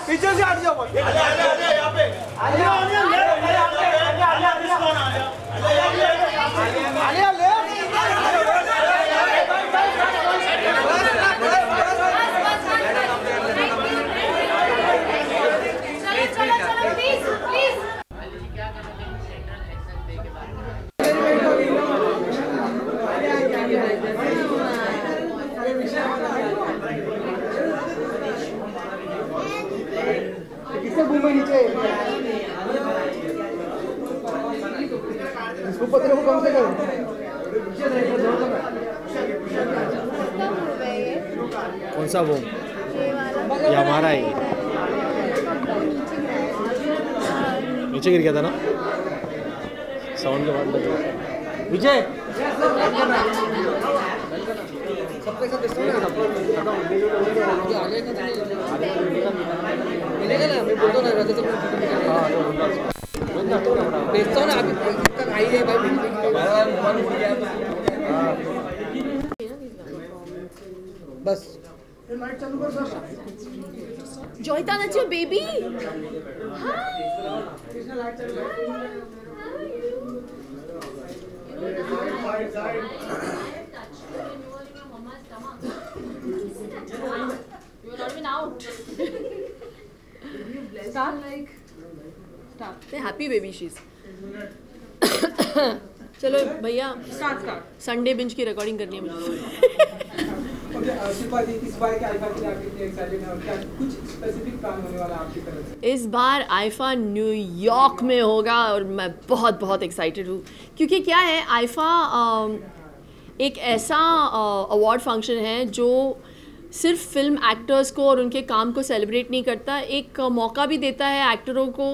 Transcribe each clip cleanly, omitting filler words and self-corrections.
पीछे से हट जाओ यहाँ पे इसको पत्र को कम से कम कौन सा वो ये हमारा ही नीचे गिर गया था ना साउंड के बाद विजय सबके साथ मिलेगा ना मैं बोलता ना रहते बेचता हूँ ना अभी तक आई है भाई बस Joyita, that's your baby. Hi. You are not even out. Start like. Start. Say happy baby she's. चलो भैया संडे बिंज की रिकॉर्डिंग करनी है मुझे। शिल्पा जी इस बार के आईफा के लिए आप कितने एक्साइटेड हैं और क्या कुछ स्पेसिफिक प्लान होने वाला है आपकी तरफ से? इस बार आईफा न्यूयॉर्क में होगा और मैं बहुत बहुत एक्साइटेड हूँ क्योंकि क्या है आईफा एक ऐसा अवार्ड फंक्शन है जो सिर्फ फिल्म एक्टर्स को और उनके काम को सेलिब्रेट नहीं करता, एक मौका भी देता है एक्टरों को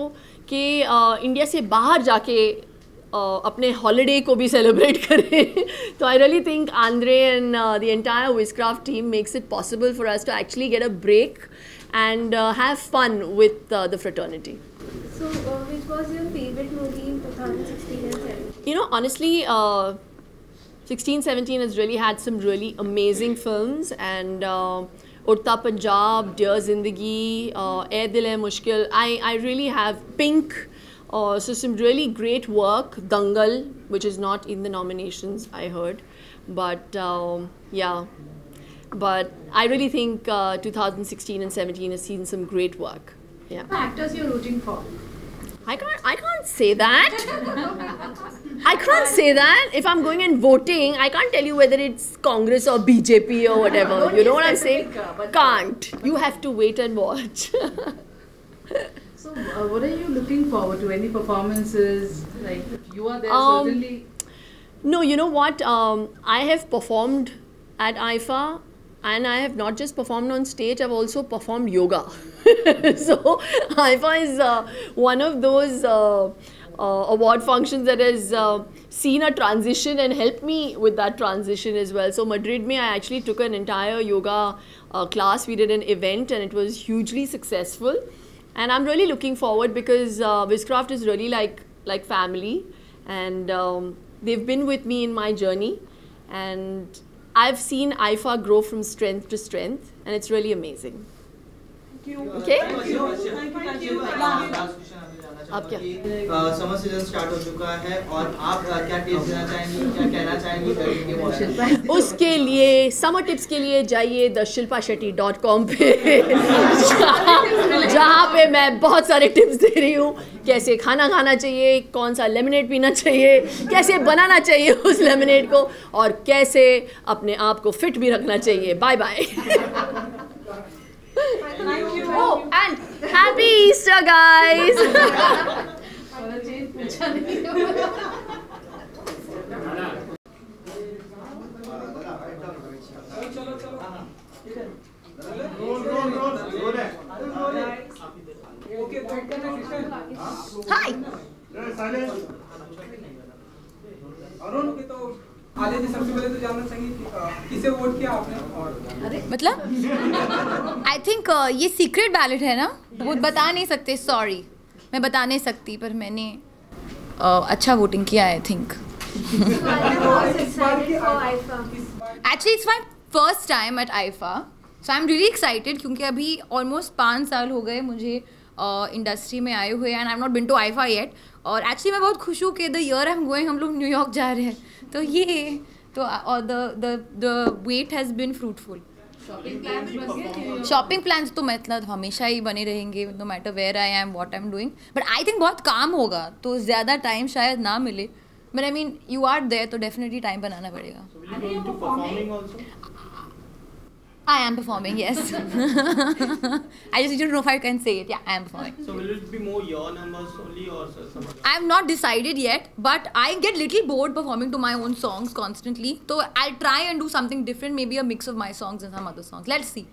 कि इंडिया से बाहर जाके अपने हॉलीडे को भी सेलिब्रेट करें। तो I really think Andre and the entire Wizcraft team makes it possible for us to actually get a break and have fun with the fraternity. So, which was your favorite movie in 2016 and 17? You know, honestly, 16-17 has really had some really amazing films, and Urta Punjab, Dear Zindagi, Ae Dil Hai Mushkil. I really have Pink. So some really great work. Dangal, which is not in the nominations, I heard, but yeah. But I really think 2016 and 17 has seen some great work. Yeah. The actors you're rooting for? I can't say that. I can't say that. If I'm going and voting, I can't tell you whether it's Congress or BJP or whatever. You know what I'm saying? Can't. You have to wait and watch. So, what are you looking forward to? Any performances? Like, you are there certainly. No, you know what? I have performed at IIFA. And I have not just performed on stage, I've also performed yoga. So IIFA is one of those award functions that has seen a transition and helped me with that transition as well. So Madrid mein, I actually took an entire yoga class. We did an event and it was hugely successful. And I'm really looking forward because Wizcraft is really like family. And they've been with me in my journey. And I've seen IIFA grow from strength to strength, and it's really amazing. Thank you. Okay? Thank you. अब क्या? Summer season start हो चुका है और आप क्या tips देना चाहेंगी, क्या कहना चाहेंगी गर्मी के मौसम? उसके लिए समर टिप्स के लिए जाइए theshilpashetty.com पे जहाँ पे मैं बहुत सारे टिप्स दे रही हूँ, कैसे खाना खाना चाहिए, कौन सा लेमनेड पीना चाहिए, कैसे बनाना चाहिए उस लेमनेड को, और कैसे अपने आप को फिट भी रखना चाहिए. Bye bye. Oh, and happy Easter, guys. Hi. Alia ji, सबसे पहले तो जानना चाहिए किसे वोट किया आपने, और मतलब आई थिंक ये सीक्रेट बैलेट है ना, वो बता नहीं सकते. सॉरी, मैं बता नहीं सकती, पर मैंने अच्छा वोटिंग किया I think. Actually it's my first time at IIFA, so I am really excited क्योंकि अभी ऑलमोस्ट 5 साल हो गए मुझे इंडस्ट्री में आए हुए, and I am not been to IIFA yet. और एक्चुअली मैं बहुत खुश हूँ कि the year I am going, हम लोग न्यूयॉर्क जा रहे हैं, तो ये तो और the wait has been fruitful. Shopping plans तो मतलब हमेशा ही बने रहेंगे, no matter where I am, what I am doing. But I think बहुत काम होगा तो ज़्यादा टाइम शायद ना मिले, but I mean you are there तो डेफिनेटली टाइम बनाना पड़ेगा. I am performing, yes. I just need to know if I can say it. Yeah, I am performing. So will it be more your numbers only or some other? I have not decided yet, but I get little bored performing to my own songs constantly. So I'll try and do something different, maybe a mix of my songs and some other songs. Let's see.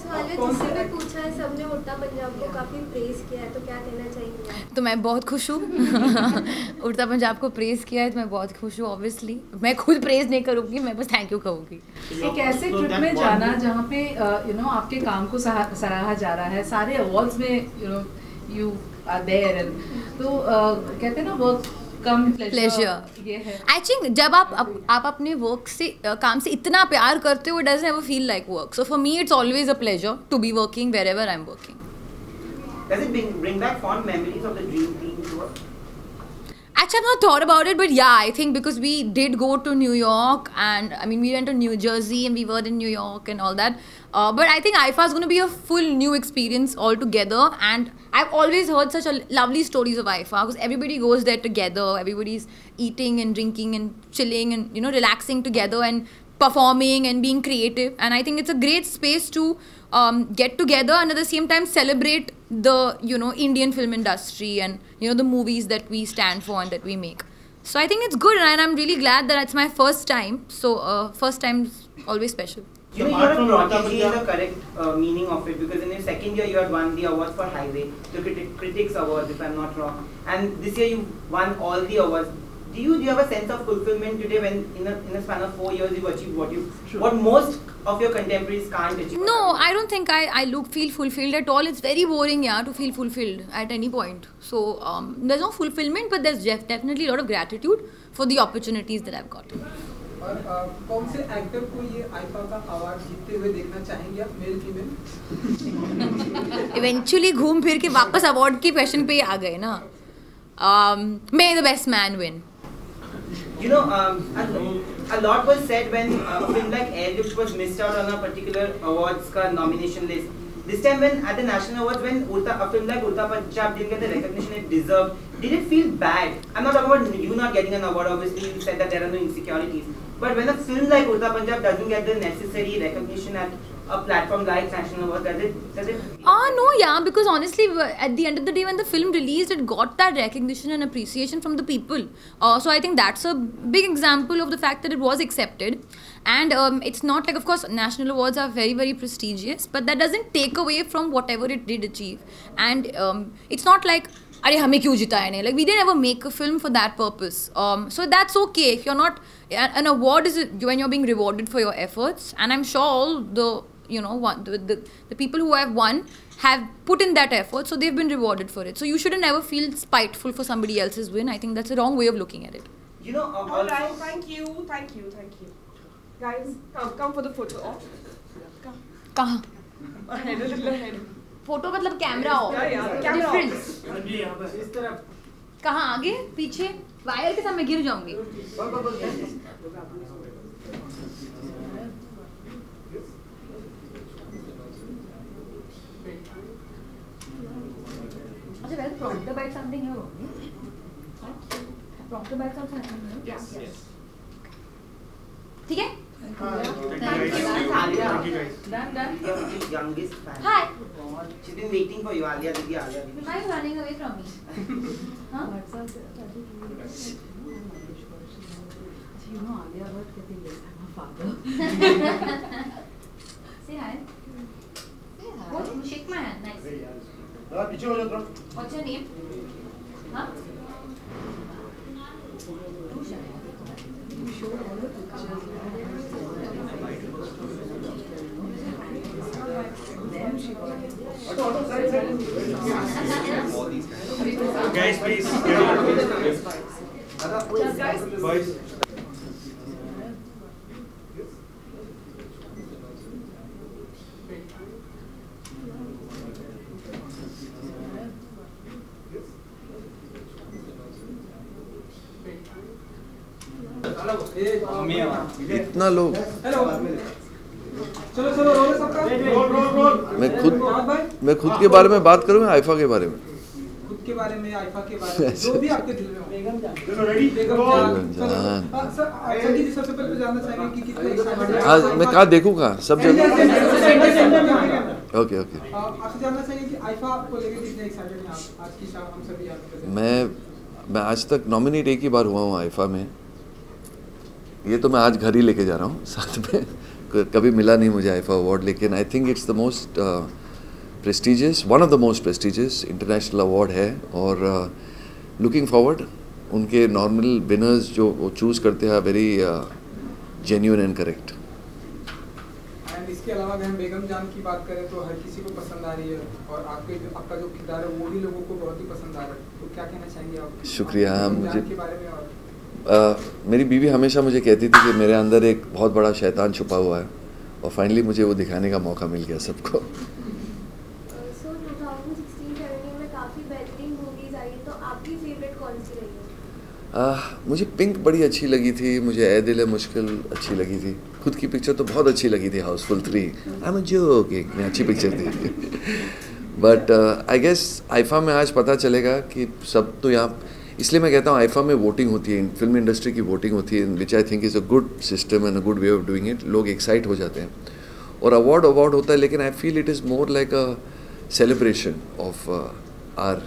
जिससे भी पूछा है सबने उड़ता पंजाब को काफी praise किया है, तो क्या कहना चाहेंगे? तो मैं बहुत खुश हूँ. उड़ता पंजाब को प्रेज किया है तो मैं बहुत खुश हूँ. ऑब्वियसली मैं खुद प्रेज नहीं करूँगी, मैं बस थैंक यू कहूँगी. एक ऐसे ट्रिप में जाना जहाँ पे आपके काम को सराहा जा रहा है, सारे अवार्ड्स में यू आर देयर, एंड तो कहते हैं ना वर्क कम प्लेजर. ये है आई थिंक जब आप अपने वर्क से काम से इतना प्यार करते हो, it doesn't ever feel like work. So for me it's always a pleasure to be working wherever I am working. Does it bring back fond memories of the dream team tour? Actually, I've not thought about it, but yeah, I think because we did go to New York, and I mean we went to New Jersey and we were in New York and all that. But I think IIFA is going to be a full new experience altogether, and I've always heard such a lovely stories of IIFA because everybody goes there together, everybody's eating and drinking and chilling and relaxing together and performing and being creative, and I think it's a great space to get together and at the same time celebrate the Indian film industry and the movies that we stand for and that we make. So I think it's good, and I'm really glad that it's my first time. So first time is always special. You are a prodigy in the correct meaning of it, because in your second year you had won the award for Highway, the Critics Awards if I'm not wrong, and this year you won all the awards. Do you have a sense of fulfillment today when in a span of 4 years you've achieved what most of your contemporaries can't achieve? No, I don't think I feel fulfilled at all. It's very boring, to feel fulfilled at any point. So there's no fulfillment, but there's definitely a lot of gratitude for the opportunities that I've got. और कौन से actor को ये IIFA का award जीतते हुए देखना चाहेंगे आप, मेल फीमेल? Eventually घूम फिर के वापस अवार्ड के क्वेश्चन पे ही आ गए ना. May the best man win. A lot was said when a film like Airlift was missed out on a particular awards ka nomination list. This time when at the national awards, when a film like Urta Punjab didn't get the recognition it deserved, did it feel bad? I'm not talking about you not getting an award, obviously you said that there are no insecurities. But when a film like Urta Punjab doesn't get the necessary recognition at a platform like National Award, does it? No, yeah, because honestly, at the end of the day, when the film released, it got that recognition and appreciation from the people. So I think that's a big example of the fact that it was accepted. And it's not like, of course, national awards are very, very prestigious, but that doesn't take away from whatever it did achieve. And it's not like, अरे हमें क्यों जिताया नहीं? Like we didn't ever make a film for that purpose. So that's okay if you're not. An award is when you're being rewarded for your efforts, and I'm sure all the the people who have won have put in that effort, so they've been rewarded for it. So you shouldn't ever feel spiteful for somebody else's win. I think that's the wrong way of looking at it. All right, thank you. Guys, come for the photo. Come. Kahan? Ahead, a little ahead. Photo मतलब camera off, difference. इस तरफ कहाँ आगे पीछे? Wire के साथ मैं गिर जाऊंगी। अच्छा, well, prompter bite something here only. Prompter bite something here. Yes. ठीक है? Alia, Done. your youngest fan. Hi. She's been waiting for you, Alia. Didi, Alia. Didi. Why are you running away from me? Huh? You know, Alia Bhatt Kriti, yes, I'm her father. Say hi. Say hi. What? Shake my hand. Nice. What's your name? Huh? You showed all the pictures. Then she got Guys, please. Boys. इतना लोग चलो चलो role सबका मैं खुद के बारे में बात करूँ आईफा के बारे में? खुद के बारे में, आईफा के बारे में, जो भी आपके दिल में हो। बेगम जान। सर, संगीत जी सबसे पहले जानना चाहेंगे कि कितने एक्साइटेड हैं? आज मैं कहाँ देखूँ, कहाँ सब जगह? ओके आपसे जानना चाहेंगे कि आईफा को लेकर कितने एक्साइटेड हैं आप? आज की शाम हम सभी याद करते हैं। मैं आज तक नॉमिनेट एक ही बार हुआ हूँ आईफा में। ये तो मैं आज घर ही लेके जा रहा हूँ साथ में। कभी मिला नहीं मुझे आईफा अवार्ड, लेकिन आई think it's the most prestigious, one of the most prestigious international award है। और लुकिंग फॉरवर्ड, उनके नॉर्मल विनर्स जो वो चूज़ करते हैं very genuine and correct. And इसके अलावा अगर हम बेगम जान की बात करें तो हर किसी को पसंद आ रही है, और आपका जो किरदार है वो भी लोगों को बहुत ही पसंद आ रहा है, तो क्या कहना चाहेंगे आप? शुक्रिया। मुझे के बारे में और मेरी बीवी हमेशा मुझे कहती थी कि मेरे अंदर एक बहुत बड़ा शैतान छुपा हुआ है, और फाइनली मुझे वो दिखाने का मौका मिल गया सबको। सो 2016-17 में काफ़ी बेहतरीन मूवीज आई, तो आपकी फेवरेट कौन सी रही है? मुझे पिंक बड़ी अच्छी लगी थी, मुझे ए दिल है मुश्किल अच्छी लगी थी। खुद की पिक्चर तो बहुत अच्छी लगी थी, हाउसफुल 3, आई एम जोकिंग, में अच्छी पिक्चर थी। बट आई गेस आईफा में आज पता चलेगा कि सब तो यहाँ, इसलिए मैं कहता हूँ आईफा में वोटिंग होती है, फिल्म इंडस्ट्री की वोटिंग होती है, which I think is a good system and a good way of doing it. लोग एक्साइट हो जाते हैं और अवार्ड होता है, लेकिन I feel it is more like a celebration of our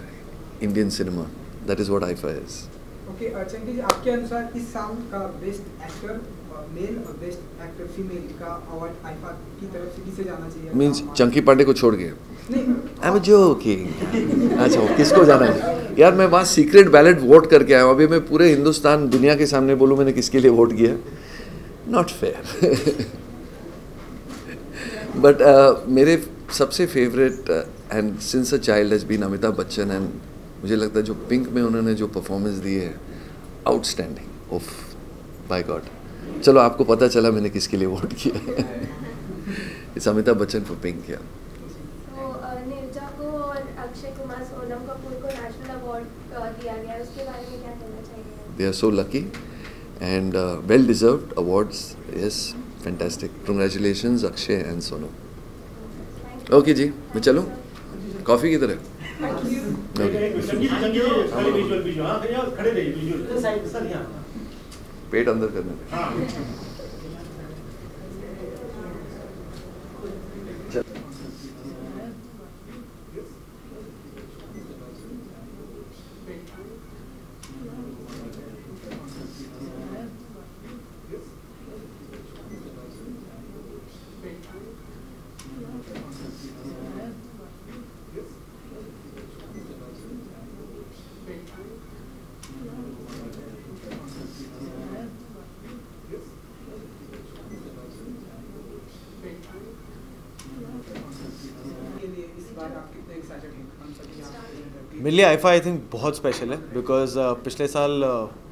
Indian cinema. That is what IIFA is. Okay, Chunky ji, आपके अनुसार इस साल का बेस्ट एक्टर मेल और बेस्ट एक्टर फीमेल का अवार्ड आईफा की तरफ से किसे जाना चाहिए? मीन्स चंकी पांडे को छोड़ के? I am joking. अच्छा, किसको जाना है यार? मैं वहाँ सीक्रेट बैलेट वोट करके आया हूँ। अभी मैं पूरे हिंदुस्तान दुनिया के सामने बोलूँ मैंने किसके लिए वोट किया, नॉट फेयर। बट मेरे सबसे favourite and since a child has been Amitabh Bachchan, and मुझे लगता है जो पिंक में उन्होंने जो परफॉर्मेंस दी है, आउटस्टैंडिंग, ऑफ बाय गॉड। चलो आपको पता चला मैंने किसके लिए वोट किया। It's Amitabh Bachchan for pink. या निर्जा को और अक्षय कुमार सोनम कपूर को नेशनल अवार्ड दिया गया है, उसके बारे में क्या कहना चाहिए? They are so lucky and well deserved awards. Yes, fantastic, congratulations Akshay and Sonam. Okay जी, मैं चलूँ कॉफ़ी की तरह? पेट अंदर करने में। मेरे लिए आईफा आई थिंक बहुत स्पेशल है बिकॉज पिछले साल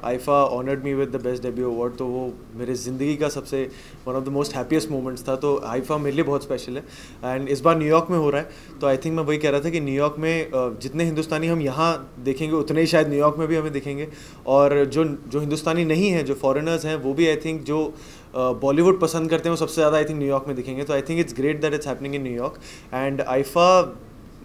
IIFA honoured me with the best debut award, तो वो मेरे ज़िंदगी का सबसे one of the most happiest moments था। तो आईफा मेरे लिए बहुत स्पेशल है एंड इस बार न्यूयॉर्क में हो रहा है। तो आई थिंक मैं वही कह रहा था कि न्यूयॉर्क में जितने हिंदुस्तानी हम यहाँ देखेंगे उतने ही शायद न्यूयॉर्क में भी हमें दिखेंगे, और जो हिंदुस्तानी नहीं है, जो फॉरेनर्स हैं, वो भी आई थिंक जो बॉलीवुड पसंद करते हैं वो सबसे ज़्यादा आई थिंक न्यूयॉर्क में दिखेंगे। तो I think it's great that it's happening in New York and IIFA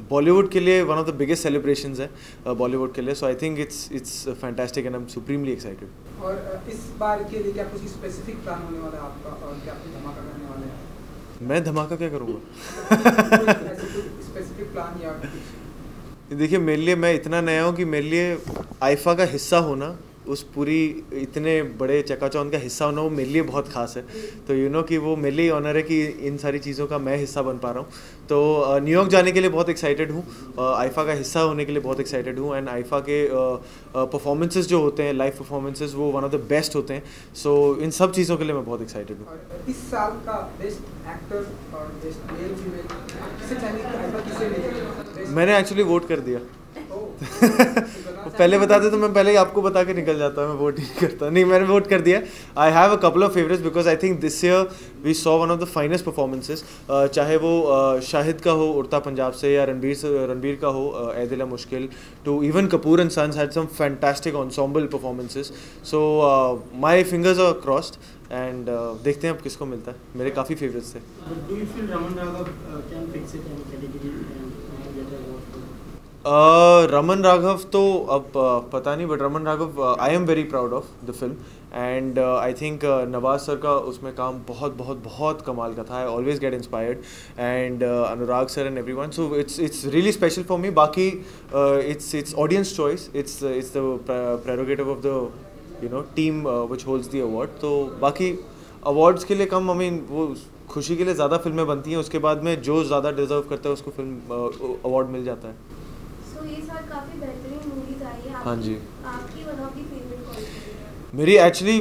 Bollywood के लिए one of the biggest celebrations है बॉलीवुड के लिए। So I think it's fantastic and I am supremely excited. और इस बार के लिए क्या कुछ स्पेसिफिक प्लान होने वाला है आपका, और क्या कुछ धमाका करने वाले हैं? मैं धमाका क्या करूँगा? स्पेसिफिक प्लान या देखिए, मेरे लिए, मैं इतना नया हूँ कि मेरे लिए आईफा का हिस्सा होना, उस पूरी इतने बड़े चकाचौंध का हिस्सा होना, वो मेरे लिए बहुत खास है। तो यू नो कि वो मेरे लिए ऑनर है कि इन सारी चीज़ों का मैं हिस्सा बन पा रहा हूँ। तो न्यूयॉर्क जाने के लिए बहुत एक्साइटेड हूँ, आईफा का हिस्सा होने के लिए बहुत एक्साइटेड हूँ एंड आईफा के परफॉर्मेंसेस जो होते हैं, लाइव परफॉर्मेंसेस, वो वन ऑफ द बेस्ट होते हैं। सो इन सब चीज़ों के लिए मैं बहुत एक्साइटेड हूँ। इस साल का बेस्ट एक्टर और बेस्ट मेल फीमेल किसे चाहिए कि आईफा किसे मिले? मैंने एक्चुअली वोट कर दिया। पहले बताते तो मैं पहले ही आपको बता के निकल जाता, मैं वोट ही नहीं करता। नहीं, मैंने वोट कर दिया। I have a couple of favourites because I think this year we saw one of the finest performances, चाहे वो शाहिद का हो उड़ता पंजाब से, या रणबीर का हो ऐ Dil Hai Mushkil, to even Kapoor and Sons had some fantastic ensemble performances. So my fingers are crossed and देखते हैं अब किसको मिलता है। मेरे काफ़ी फेवरेट्स थे। रमन राघव तो अब पता नहीं, but Raman Raghav I am very proud of the film and I think Nawaz sir का उसमें काम बहुत बहुत बहुत कमाल का था। I always get inspired and Anurag sir and everyone, so it's really special for me. बाकी it's audience choice, it's the prerogative of the team which holds the award. तो बाकी अवार्ड्स के लिए कम, आई मीन वो खुशी के लिए ज़्यादा फिल्में बनती हैं, उसके बाद में जो ज़्यादा डिजर्व करता है उसको फिल्म अवार्ड मिल जाता है। तो ये साल काफी बेहतरीन मूवीज आई है। हाँ जी। आपकी वन ऑफ द फेवरेट कौन सी है? मेरी एक्चुअली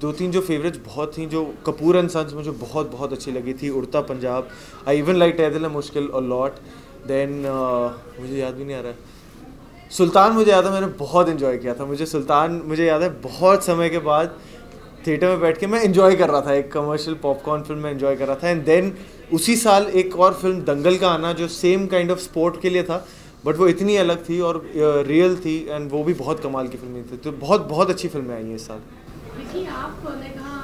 दो तीन जो फेवरेट्स बहुत थी, जो कपूर एंड सन्स मुझे बहुत बहुत अच्छी लगी थी। उड़ता पंजाब, आई इवन लाइक ऐ दिल है मुश्किल और लॉट। देन मुझे याद भी नहीं आ रहा है, सुल्तान मुझे याद है, मैंने बहुत इन्जॉय किया था। मुझे सुल्तान मुझे याद है, बहुत समय के बाद थिएटर में बैठ के मैं इन्जॉय कर रहा था, एक कमर्शियल पॉपकॉर्न फिल्म में इन्जॉय कर रहा था। एंड देन उसी साल एक और फिल्म दंगल का आना, जो सेम काइंड ऑफ स्पोर्ट के लिए था, बट वो इतनी अलग थी और रियल थी एंड वो भी बहुत कमाल की फिल्में थी। तो बहुत बहुत अच्छी फिल्में आई हैं इस साल। देखिए, आपने कहा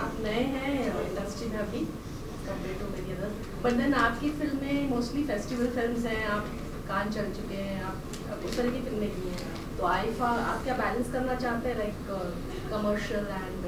आप नए हैं इंडस्ट्री में अभी compare to many others, but then आपकी फिल्में मोस्टली फेस्टिवल फिल्म्स हैं, आप कान चल चुके हैं, आप उस तरह की फिल्में की हैं। तो आईफा आप क्या बैलेंस करना चाहते हैं, लाइक कमर्शियल एंड?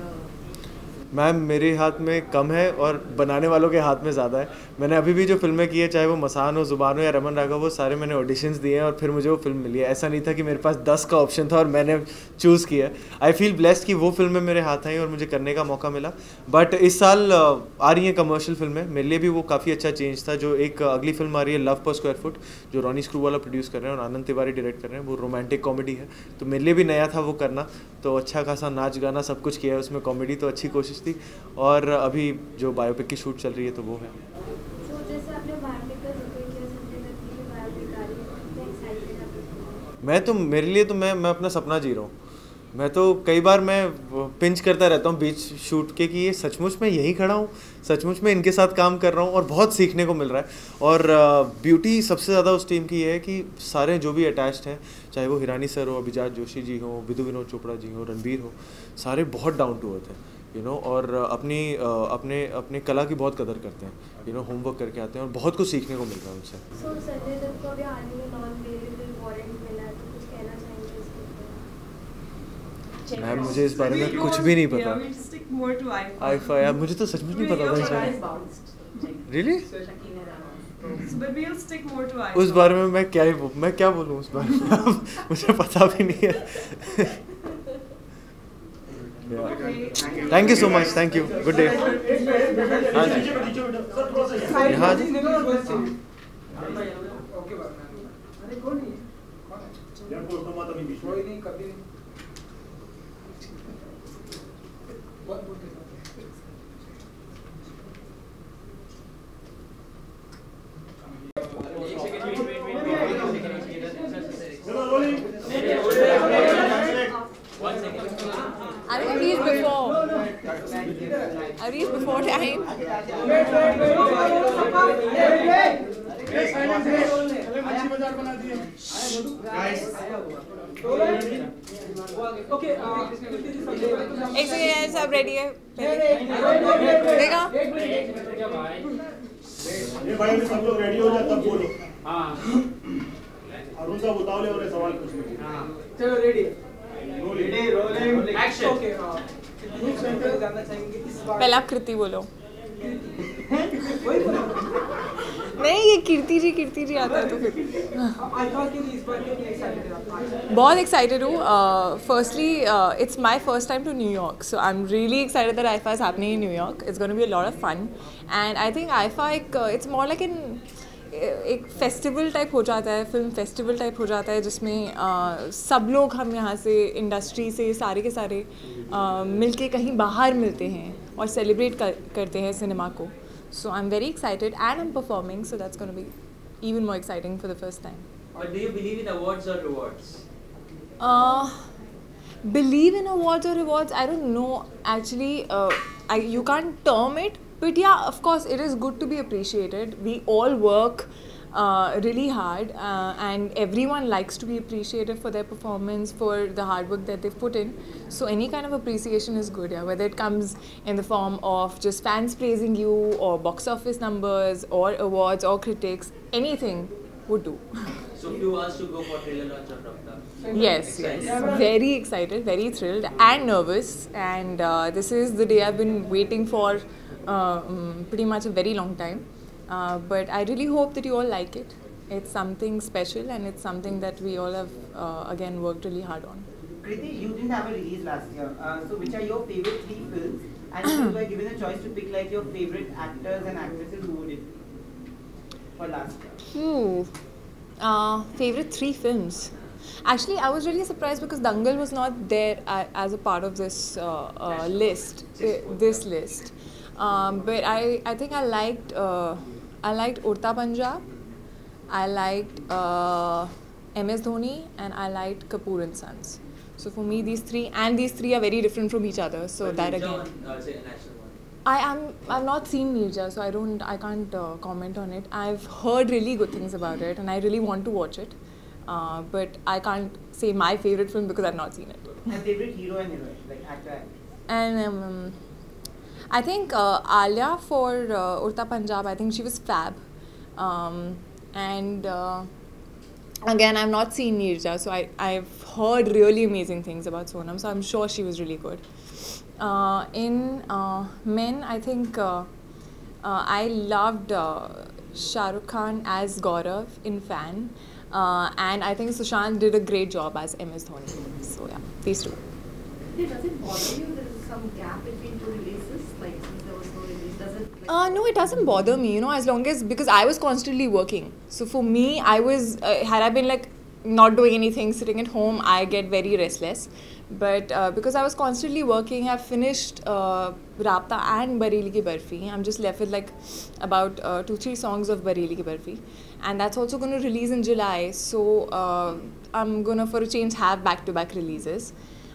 मैम, मेरे हाथ में कम है और बनाने वालों के हाथ में ज़्यादा है। मैंने अभी भी जो फिल्में की है, चाहे वो मसान हो, जुबान हो या रमन राघव, वो सारे मैंने ऑडिशंस दिए हैं और फिर मुझे वो फिल्म मिली है। ऐसा नहीं था कि मेरे पास 10 का ऑप्शन था और मैंने चूज़ किया। आई फील ब्लेस्ड कि वो फिल्में मेरे हाथ आई और मुझे करने का मौका मिला। बट इस साल आ रही हैं कमर्शियल फिल्में, मेरे लिए भी वो काफ़ी अच्छा चेंज था। जो एक अगली फिल्म आ रही है लव पर स्क्वायर फुट, जो रॉनी स्क्रूवाला प्रोड्यूस कर रहे हैं और आनंद तिवारी डायरेक्ट कर रहे हैं, वो रोमांटिक कॉमेडी है। तो मेरे लिए भी नया था वो करना, तो अच्छा खासा नाच गाना सब कुछ किया है उसमें, कॉमेडी तो अच्छी कोशिश थी। और अभी जो बायोपिक की शूट चल रही है तो वो है। तो जैसे आपने बायोपिक का जिक्र किया, संजय दत्त की बायोपिक आ रही है, कितने एक्साइटेड आप? मैं तो, मेरे लिए तो मैं अपना सपना जी रहा हूँ। मैं तो कई बार मैं पिंच करता रहता हूँ बीच शूट के कि ये सचमुच में यहीं खड़ा हूँ, सचमुच में इनके साथ काम कर रहा हूँ और बहुत सीखने को मिल रहा है। और ब्यूटी सबसे ज़्यादा उस टीम की ये है कि सारे जो भी अटैच्ड हैं, चाहे वो हिरानी सर हो, अभिजात जोशी जी हो, विदु विनोद चोपड़ा जी हो, रणबीर हो, सारे बहुत डाउन टू अर्थ हैं, यू नो, और अपने कला की बहुत कदर करते हैं, यू नो, होमवर्क करके आते हैं और बहुत कुछ सीखने को मिल रहा है उनसे। सो संजय दत्त को भी हाल ही में नॉन वेरिएबल वारंट मिला है, तो कुछ कहना चाहेंगे इसके ऊपर? मैम, मुझे इस बारे में कुछ भी नहीं पता। आईफा यार, मुझे तो सचमुच नहीं पता था इस बारे में। रियली? उस बारे में मैं क्या बोलूँ उस बारे में मुझे पता भी नहीं है। Thank you so much, thank you, good day. हाँ जी, हाँ जी। time. एक सेकंड सब रेडी है देखा ये भाई सब लोग रेडी हो जाए तब बोलो हाँ अरुण साहब उतावले हो रहे सवाल पूछने के हाँ चलो रेडी रोलिंग एक्शन ओके जानना चाहेंगे इस बार पहले आप कृति बोलो नहीं ये कीर्ति जी आता है तो फिर बहुत एक्साइटेड हूँ firstly it's my first time to New York so I am really excited that IIFA is happening in New York. It's going to be a lot of fun and I think IIFA it's more like एक festival type हो जाता है, film festival type हो जाता है जिसमें सब लोग हम यहाँ से इंडस्ट्री से सारे के सारे मिलके कहीं बाहर मिलते हैं और सेलिब्रेट करते हैं सिनेमा को. So I'm very excited and I'm performing, so that's going to be even more exciting for the first time. But do you believe in awards or rewards? Believe in awards or rewards? I don't know. Actually, you can't term it. But yeah, of course, it is good to be appreciated. We all work really hard and everyone likes to be appreciated for their performance, for the hard work that they've put in. So any kind of appreciation is good, yeah. Whether it comes in the form of just fans praising you or box office numbers or awards or critics, anything would do. So if you asked to go for trailer launch of Rafta? Yes, yes. Very excited, very thrilled and nervous. And this is the day I've been waiting for pretty much a very long time. But I really hope that you all like it. It's something special and it's something that we all have again worked really hard on. Kriti, you didn't have a release last year. So which are your favorite 3 films? And if you were given a choice to pick like your favorite actors and actresses, who would it be for last year? Favorite 3 films. Actually, I was really surprised because Dangal was not there as a part of this list. But I think I liked Urta Punjab, I liked MS Dhoni, and I liked Kapoor and Sons. So for me, these 3 are very different from each other. So but that Mirza again. I've not seen Mirza, so I can't comment on it. I've heard really good things about it, and I really want to watch it. But I can't say my favorite film because I've not seen it. And favorite hero and heroine, like actor? And I think Alia for Urta Punjab, I think she was fab. And again, I've not seen Mirza, so I've heard really amazing things about Sonam, so I'm sure she was really good. In men, I think I loved Shah Rukh Khan as Gaurav in Fan. And I think Sushant did a great job as MS Dhoni. So yeah, these 2. Does it bother you there is some gap between 2 releases? Like since there was no release, does it? Like No, it doesn't bother me, as long as, because I was constantly working. So for me, I was, had I been like not doing anything, sitting at home, I get very restless. But because I was constantly working, I've finished Rabta and Bareilly Ki Barfi. I'm just left with like about 2-3 songs of Bareilly Ki Barfi. And that's also going to release in July. So I'm going to, for a change, have back-to-back releases.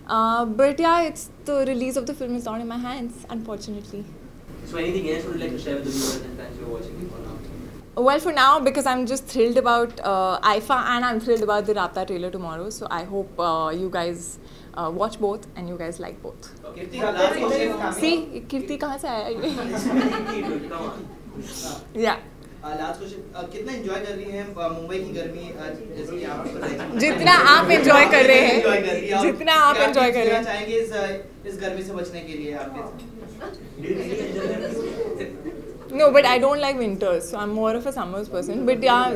But yeah, it's the release of the film is not in my hands, unfortunately. So anything else would you like to share with the viewers and fans who are watching it for now? Well, for now, because I'm just thrilled about IIFA and I'm thrilled about the Rabta trailer tomorrow. So I hope you guys watch both and you guys like both. Okay. See, Kirti kahan se aaya? Yeah. Last question कितना enjoy कर रही हैं मुंबई की गर्मी जैसे कि आप बताएं जितना आप एंजॉय कर रहे हैं जितना आप एंजॉय कर रहे हैं चाहेंगे इस गर्मी से बचने के लिए आप No, but I don't like winters, so I'm more of a summers person. But yeah,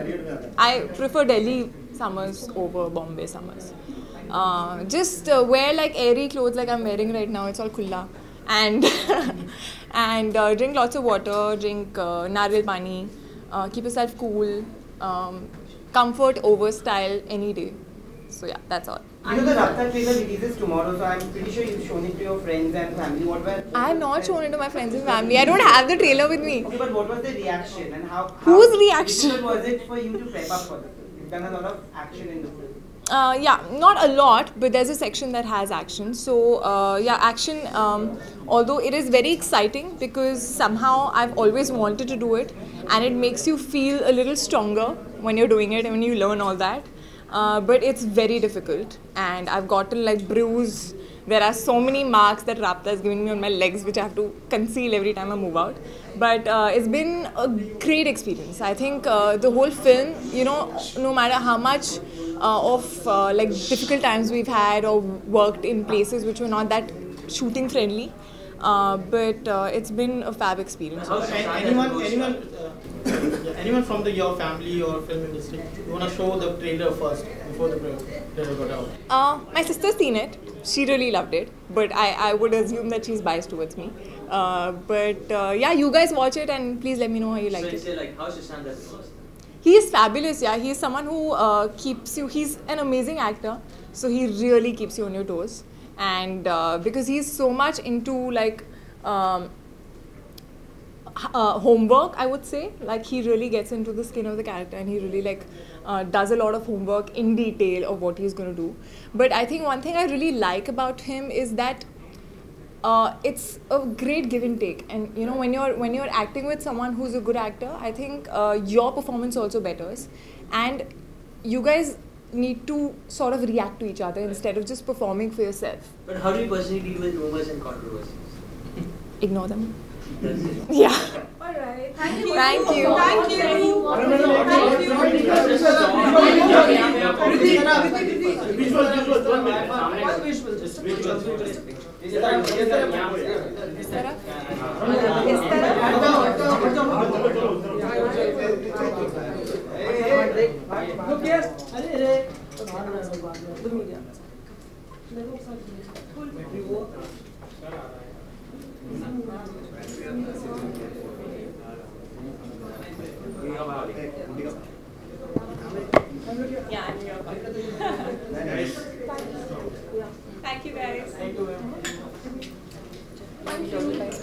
I prefer Delhi summers over Bombay summers. Just wear like airy clothes like I'm wearing right now. It's all khulla. And drink lots of water, drink nariyal pani, keep yourself cool, comfort over style any day. So yeah, that's all. You know the Rabta trailer releases tomorrow, so I'm pretty sure you've shown it to your friends and family. I have not shown it to my friends and family. I don't have the trailer with me. Okay, but what was the reaction and how Whose reaction? difficult was it for you to prep up for this? You've done a lot of action in the film. Yeah, not a lot, but there's a section that has action. So yeah, action, although it is very exciting because somehow I've always wanted to do it, and it makes you feel a little stronger when you're doing it and when you learn all that. But it's very difficult, and I've gotten like bruise. There are so many marks that Rapta is giving me on my legs, which I have to conceal every time I move out. But it's been a great experience. I think the whole film, you know, no matter how much of like difficult times we've had or worked in places which were not that shooting friendly, but it's been a fab experience. Anyone from your family or film industry, you want to show the trailer first before the trailer got out? My sister's seen it. She really loved it, but I would assume that she's biased towards me. But yeah, you guys watch it and please let me know how you like it. So like, how's Sushant as a person? He is fabulous, yeah. He is someone who keeps you, he's an amazing actor, so he really keeps you on your toes. And because he's so much into like homework, I would say. Like he really gets into the skin of the character and he really like does a lot of homework in detail of what he's going to do. But I think one thing I really like about him is that it's a great give and take, and you know, when you're acting with someone who's a good actor, I think your performance also betters, and you guys need to sort of react to each other instead of just performing for yourself. But how do you personally deal with rumors and controversies? Ignore them. Yeah. Alright. Thank you. Thank you. Thank Thank you guys. Thank you. Thank you.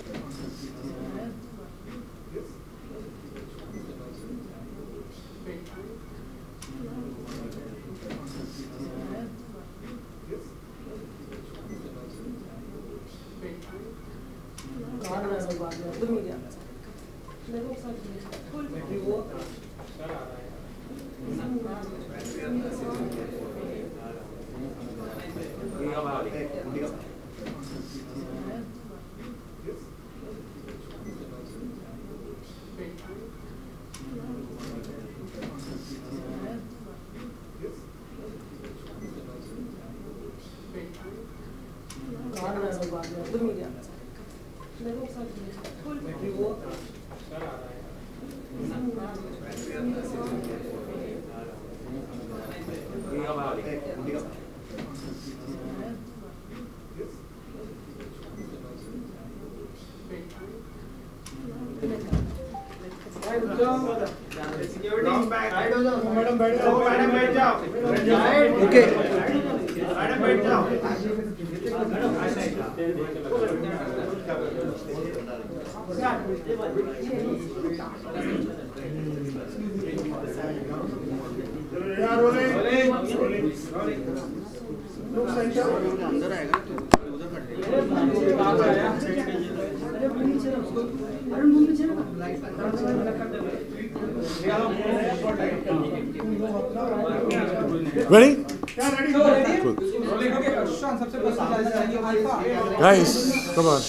Ready? Cool. Guys, come on.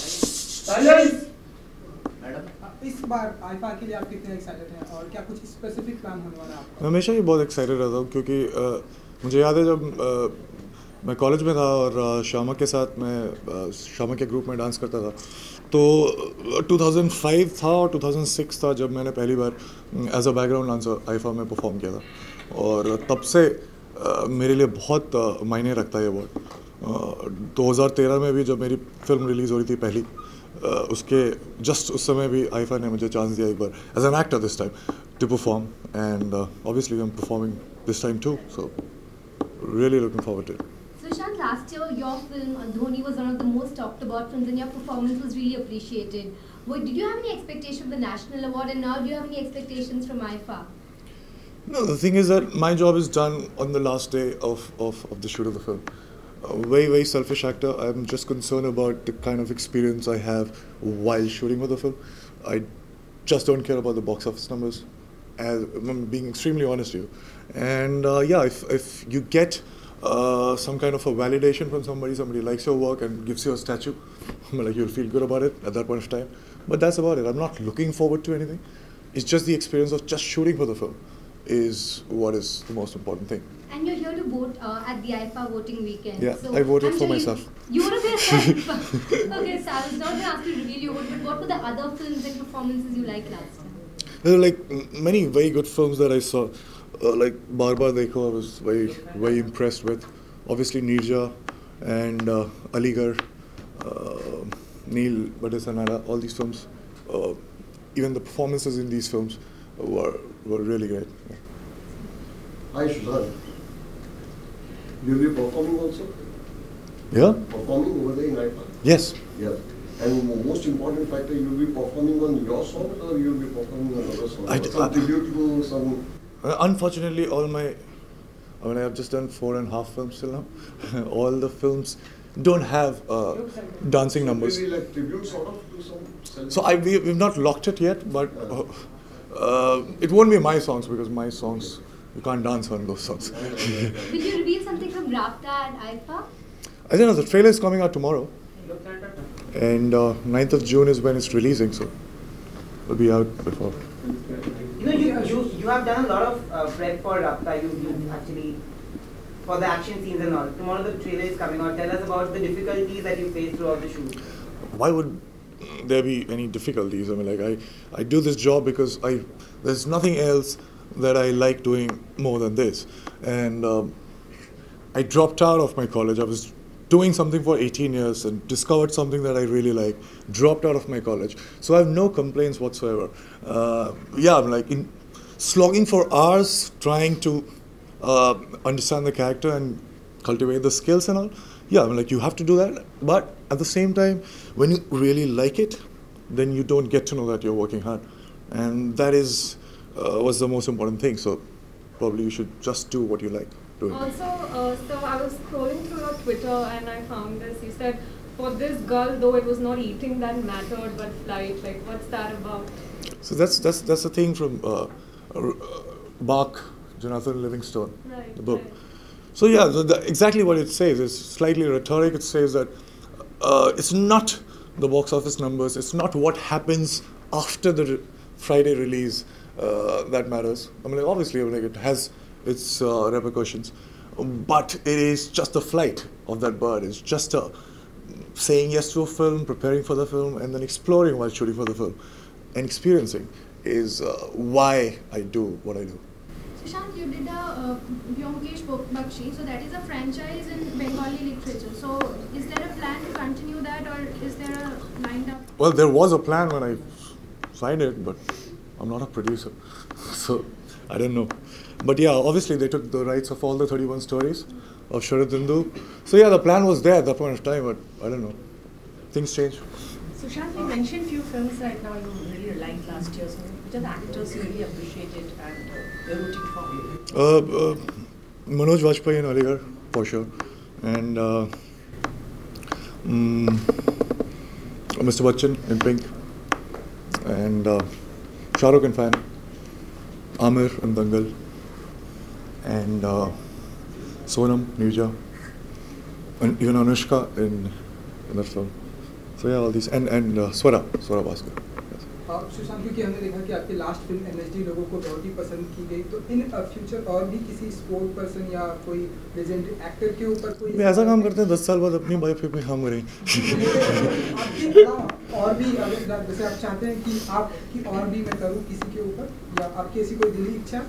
इस बार IIFA के लिए आप कितने excited हैं और क्या कुछ specific plan होने वाला है आपका? मैं हमेशा ही बहुत एक्साइटेड रहता हूँ क्योंकि मुझे याद है जब मैं कॉलेज में था और श्यामा के साथ मैं श्यामा के ग्रुप में डांस करता था, तो 2005 था और 2006 था जब मैंने पहली बार as a background dancer IIFA में परफॉर्म किया था, और तब से मेरे लिए बहुत मायने रखता है ये वर्ड। 2013 में भी जब मेरी फिल्म रिलीज़ हो रही थी पहली, उसके जस्ट उस समय भी आईफा ने मुझे चांस दिया एक बार as an actor this time to perform, and obviously I am performing this time too, so really looking forward to it. Sushant, last year your film Dhoni was one of the most talked about films and your performance was really appreciated. Did you have any expectation of the national award, and now do you have any expectations from IIFA? No, the thing is that my job is done on the last day of the shoot of the film. Very, very selfish actor. I'm just concerned about the kind of experience I have while shooting with the film. I just don't care about the box office numbers. I'm being extremely honest to you. And yeah, if you get some kind of a validation from somebody likes your work and gives you a statue, like you'll feel good about it at that point of time. But that's about it. I'm not looking forward to anything. It's just the experience of just shooting for the film is what is the most important thing. And you're here to vote at the IIFA voting weekend. Yeah, so I voted I'm for sure myself. You voted for yourself? Okay, so I was not going to ask you to reveal your vote, but what were the other films and performances you liked last time? There are like many very good films that I saw. Like Bar Bar Dekho, I was very, very impressed with. Obviously Mirza and Aligarh, Neil Bhatt, all these films. Even the performances in these films were really great. Yeah. Hi Sushant. You'll be performing also? Yeah? Performing over there in IIFA? Yes. Yeah. And most important factor, you'll be performing on your songs or you'll be performing on other songs? Some tribute to some... Unfortunately, I have just done 4.5 films till now. All the films don't have dancing numbers. Maybe like tribute sort of to some... So we've not locked it yet, but it won't be my songs because my songs, you can't dance on those songs. Will you reveal something from Rafta and IIFA? I don't know, the trailer is coming out tomorrow. And 9th of June is when it's releasing, so it'll be out before. You know, you have done a lot of prep for Rafta. You actually, for the action scenes and all. Tomorrow the trailer is coming out. Tell us about the difficulties that you faced throughout the shoot. Why would there be any difficulties? I mean, like I do this job because there's nothing else that I like doing more than this. And I dropped out of my college. I was doing something for 18 years and discovered something that I really like, dropped out of my college. So I have no complaints whatsoever. Yeah, I'm like slogging for hours trying to understand the character and cultivate the skills and all. Yeah, I'm like, you have to do that. But at the same time, when you really like it, then you don't get to know that you're working hard. And that is was the most important thing. So probably you should just do what you like doing. Also, so I was scrolling through your Twitter and I found this. You said, for this girl, though it was not eating that mattered, but flight. Like, what's that about? So that's the thing from Bach, Jonathan Livingstone, the book. Right. So yeah, exactly what it says. It's slightly rhetoric. It says that it's not the box office numbers. It's not what happens after the Friday release that matters. I mean, obviously, like it has its repercussions, but it is just the flight of that bird. It's just saying yes to a film, preparing for the film, and then exploring while shooting for the film, and experiencing is why I do what I do. Sushant, you did a Vyomkesh Bakshi, so that is a franchise in Bengali literature. So is there a plan to continue that, or is there a lined up? Well, there was a plan when I signed it, but I'm not a producer, so I don't know. But yeah, obviously they took the rights of all the 31 stories of Sharad Hindu. So yeah, the plan was there at that point of time, but I don't know. Things change. Sushant, you mentioned few films right now you really liked last year. So which are the actors you really appreciated and you're rooting for? Manoj Vajpayee in Aligarh, for sure. And Mr. Bachchan in Pink. And Shah Rukh and fan. Amir in Dangal. And Sonam, Mirza. And even Anushka in that film. So yeah, all these. And Swara Bhaskar. Sushant, क्योंकि हमने देखा कि आपकी last film MSD लोगों को बहुत ही पसंद की गई, तो इन फ्यूचर और भी किसी स्पोर्ट पर्सन या कोई लेजेंड एक्टर के ऊपर कोई ऐसा काम करते हैं 10 साल बाद अपनी बायोपिक में काम करें और भी जैसे आप चाहते हैं कि आपकी और भी मैं करूं किसी के ऊपर, या आपकी ऐसी कोई दिली इच्छा?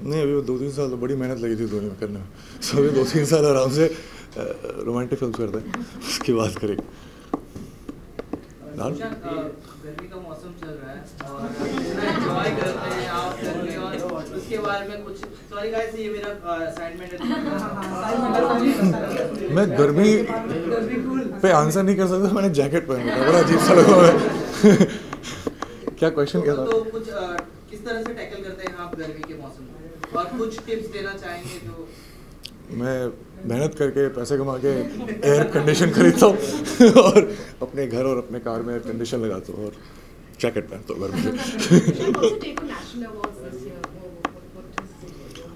नहीं, अभी 2-3 साल तो बड़ी मेहनत लगी थी दोनों में करने में, सो अभी 2-3 साल आराम से रोमांटिक फिल्म करते हैं, उसकी बात करेंगे। गर्मी का मौसम चल रहा है और इतना एंजॉय करते हैं आप गर्मी, और उसके बारे में कुछ सॉरी गाइस, ये मेरा असाइनमेंट है। मैं गर्मी पे आंसर नहीं कर सकता, मैंने जैकेट पहना था, बड़ा अजीब सा लगा। क्या क्वेश्चन क्या था? तो कुछ किस तरह से टैकल करते हैं आप गर्मी के मौसम में, और कुछ टिप्स देना चाहेंगे जो? मैं मेहनत करके पैसे कमा के एयर कंडीशन खरीदता हूँ और अपने घर और अपने कार में एयर कंडीशन लगाता हूँ और जैकेट पहनता हूँ गर्मी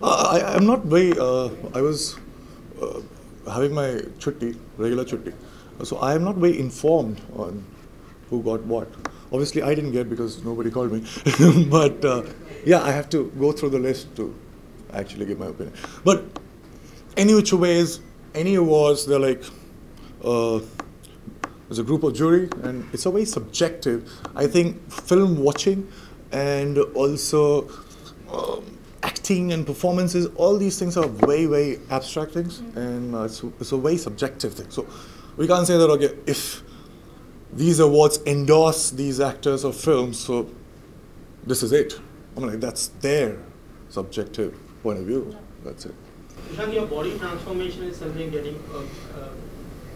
I am not very. I was having my chutti, regular chutti, so I am not very informed on who got what. Obviously, I didn't get because nobody called me. But yeah, I have to go through the list to actually give my opinion. But any which ways, any awards, they're like there's a group of jury, and it's a very subjective. I think film watching and also acting and performances, all these things are very, very abstract things, and it's a very subjective thing. So we can't say that, okay, if these awards endorse these actors or films, so this is it. I mean, like, that's their subjective point of view. That's it. Sushant, your body transformation is something getting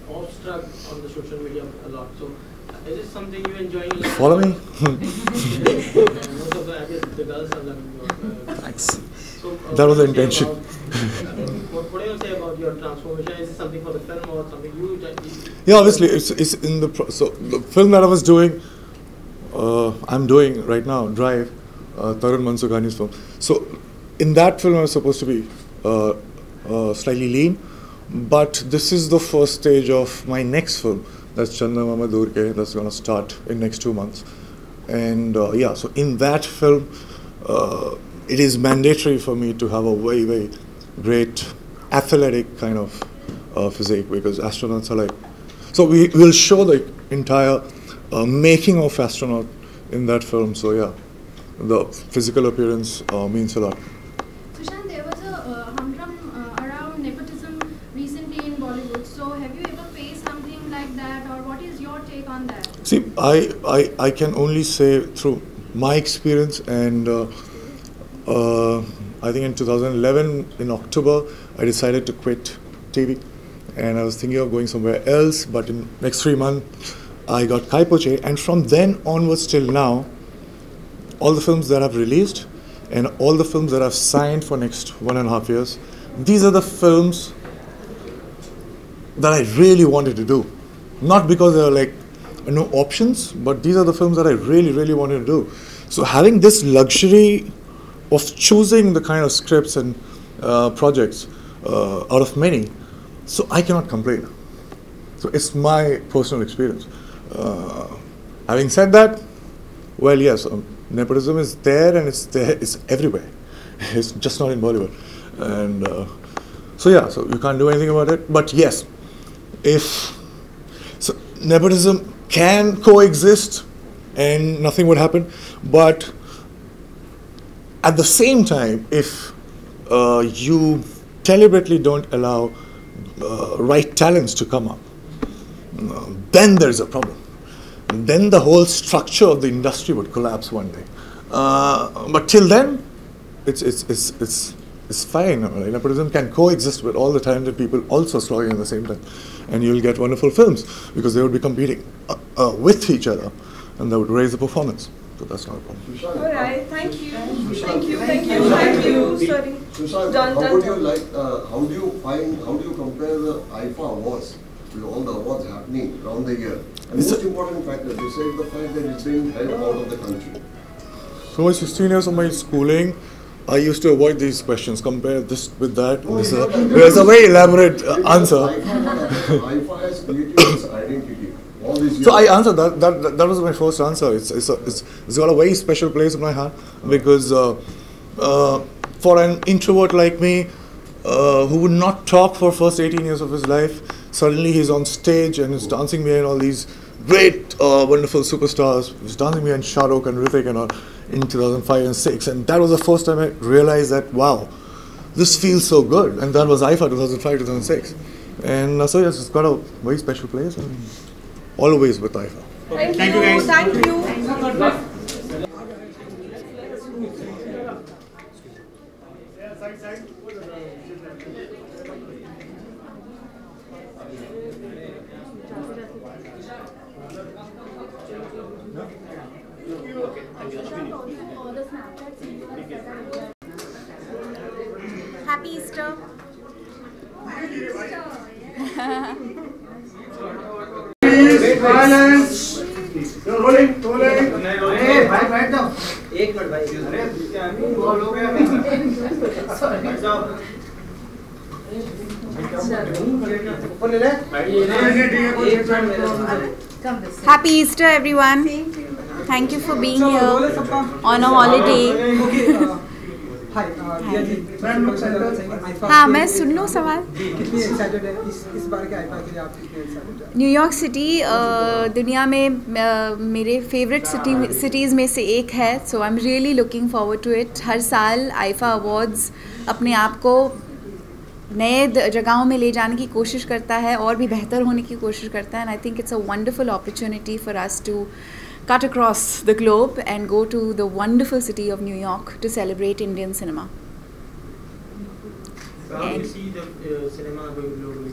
awestruck on the social media a lot. So is it something you enjoy? Follow me. Most of the girls are loving your. Thanks. So, that was the intention. What do you say about your transformation? Is it something for the film or something you? Yeah, obviously, it's in the so the film that I was doing. I'm doing right now, Drive, Tarun Mansukhani's film. So in that film, I was supposed to be slightly lean, but this is the first stage of my next film. That's Channa Mama Durke. That's going to start in next 2 months, and yeah. So in that film, it is mandatory for me to have a very, very great athletic kind of physique, because astronauts are like. So we will show the entire making of astronaut in that film. So yeah, the physical appearance means a lot. Sushant, there was a humdrum around nepotism recently in Bollywood. So have you ever faced something like that, or what is your take on that? See, I can only say through my experience, and I think in 2011 in October I decided to quit TV, and I was thinking of going somewhere else, but in next 3 months I got Kai Poche, and from then onwards till now, all the films that I've released and all the films that I've signed for next 1.5 years, these are the films that I really wanted to do. Not because there are like no options, but these are the films that I really, really wanted to do. So having this luxury of choosing the kind of scripts and projects out of many, so I cannot complain. So it's my personal experience. Having said that, well, yes, nepotism is there, and it's everywhere. It's just not in Bollywood. And so yeah, so you can't do anything about it. But yes, so nepotism can coexist and nothing would happen. But at the same time, if you deliberately don't allow right talents to come up, then there's a problem. Then the whole structure of the industry would collapse one day. But till then, it's fine. Nepotism can coexist with all the talented people also struggling at the same time, and you'll get wonderful films because they would be competing with each other, and that would raise the performance. So that's not a problem. All right, thank you. Sushant, Thank you. Sorry. Sushant, how do you compare the IIFA awards with all the awards happening around the year? And most important factor, they say the fact that it's being held out of the country. So my 16 years of my schooling, I used to avoid these questions, compare this with that. There's a very elaborate answer. IIFA has created its identity. All these years. So I answered that. That was my first answer. It's got a very special place in my heart, because for an introvert like me, who would not talk for first 18 years of his life, suddenly he's on stage and is dancing behind all these great, wonderful superstars. He's dancing behind Shah Rukh and Hrithik and all in 2005 and 6, and that was the first time I realized that, wow, this feels so good. And that was IIFA 2005, 2006, and so yes, it's got a very special place, and always with IIFA. Thank you guys. Thank you. The Snapchat Happy Easter. Silence. Rolling. भाई बैठ जाओ। एक minute भाई। अरे बहुत हो गया। Happy Easter, everyone. Thank you for being here on a holiday. हाँ, मैं सुन लूँ सवाल. कितनी एक्साइटेड है इस बार के आईफा के लिए आप कितने एक्साइटेड हैं? न्यूयॉर्क सिटी दुनिया में मेरे फेवरेट सिटीज़ में से एक है, so I am really looking forward to it. हर साल आईफा अवार्ड्स अपने आप को नए जगहों में ले जाने की कोशिश करता है और भी बेहतर होने की कोशिश करता है, and I think it's a wonderful opportunity for us to cut across the globe and go to the wonderful city of New York to celebrate Indian cinema. So how do you see the cinema going globally?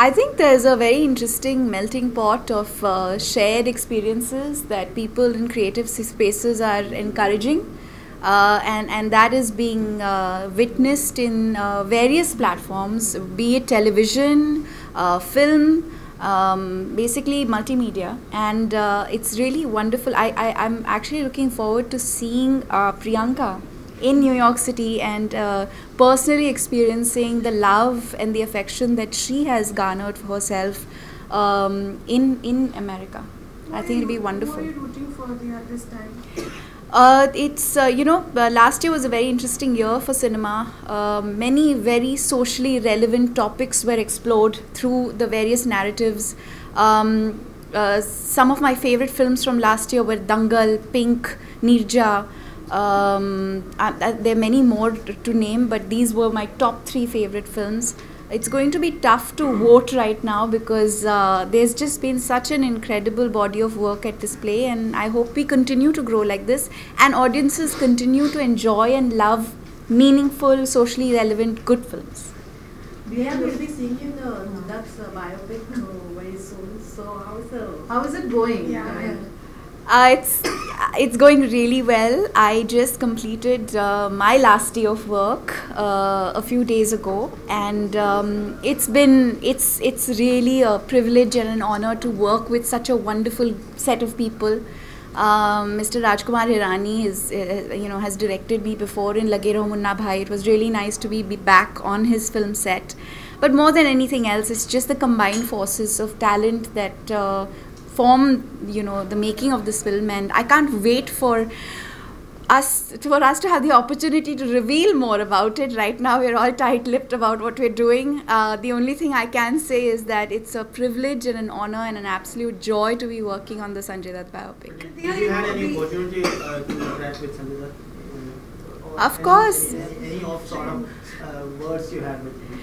I think there's a very interesting melting pot of shared experiences that people in creative spaces are encouraging, and that is being witnessed in various platforms, be it television, film, basically multimedia, and it's really wonderful. I'm actually looking forward to seeing Priyanka in New York City and personally experiencing the love and the affection that she has garnered for herself in America. I think it'll be wonderful. Who are you rooting for this time? It's last year was a very interesting year for cinema. Many very socially relevant topics were explored through the various narratives. Some of my favorite films from last year were Dangal, Pink, Mirza. There are many more to name, but these were my top 3 favorite films. It's going to be tough to vote right now because there's just been such an incredible body of work at display, and I hope we continue to grow like this and audiences continue to enjoy and love meaningful, socially relevant, good films. We will be seeing in the Nandak's biopic very soon. So how is it going? It's going really well. I just completed my last day of work a few days ago, and it's really a privilege and an honor to work with such a wonderful set of people. Mr. Rajkumar Hirani has directed me before in Lage Raho Munna Bhai. It was really nice to be back on his film set. But more than anything else, it's just the combined forces of talent that form the making of this film, and I can't wait for us to have the opportunity to reveal more about it. Right now we're all tight-lipped about what we're doing. The only thing I can say is that it's a privilege and an honor and an absolute joy to be working on the Sanjay Dutt biopic. Have you had any opportunity to interact with Sanjay Dutt? Of course. Any of sort of words you had with him?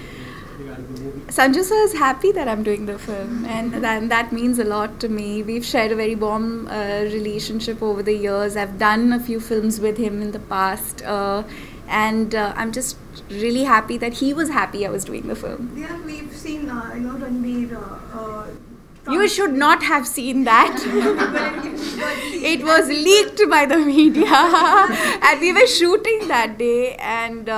Sanjay sir is happy that I'm doing the film, and that means a lot to me. We've shared a very warm relationship over the years. I've done a few films with him in the past, and I'm just really happy that he was happy I was doing the film. Yeah, we've seen Ranbir. You should not have seen that. It was leaked by the media, and we were shooting that day, and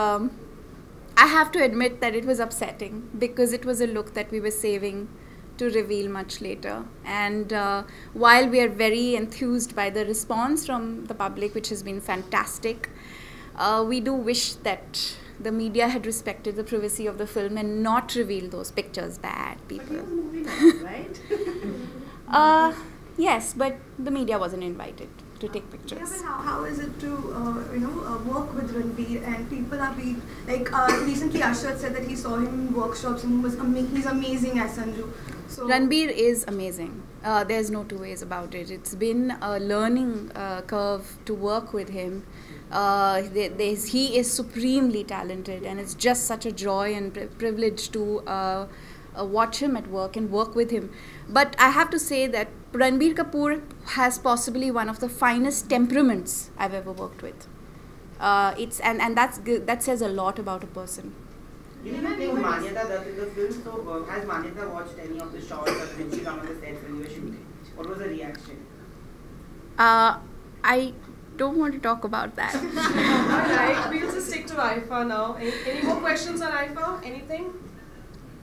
I have to admit that it was upsetting because it was a look that we were saving to reveal much later. And while we are very enthused by the response from the public, which has been fantastic, we do wish that the media had respected the privacy of the film and not revealed those pictures. Bad people. But he was moving on, right? Yes, but the media wasn't invited to take pictures. Yeah, but how is it to work with Ranbir, and people are being like recently Ashrat said that he saw him in workshops and he's amazing as Sanju. So Ranbir is amazing. There's no two ways about it. It's been a learning curve to work with him. He is supremely talented, and it's just such a joy and privilege to watch him at work and work with him. But I have to say that Ranbir Kapoor has possibly one of the finest temperaments I've ever worked with. That says a lot about a person. You didn't think Manyata Dutt in the film, so has Manyata watched any of the shots or did she come on the set when you were shooting? What was the reaction? don't want to talk about that. Alright, we'll just stick to IIFA now. Any more questions on IIFA? Anything?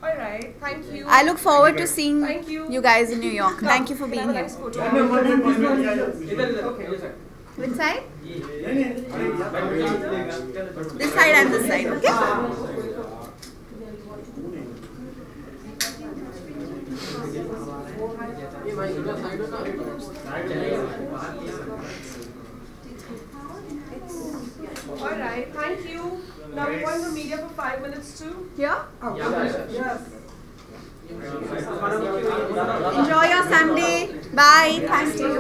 Alright, thank you. I look forward to seeing Thank you guys in New York. Thank you for being here. Which side? This side and this side, okay? Alright, thank you. Now we want the media for 5 minutes too. Yeah? Yes. Enjoy your Sunday. Bye. Thank you.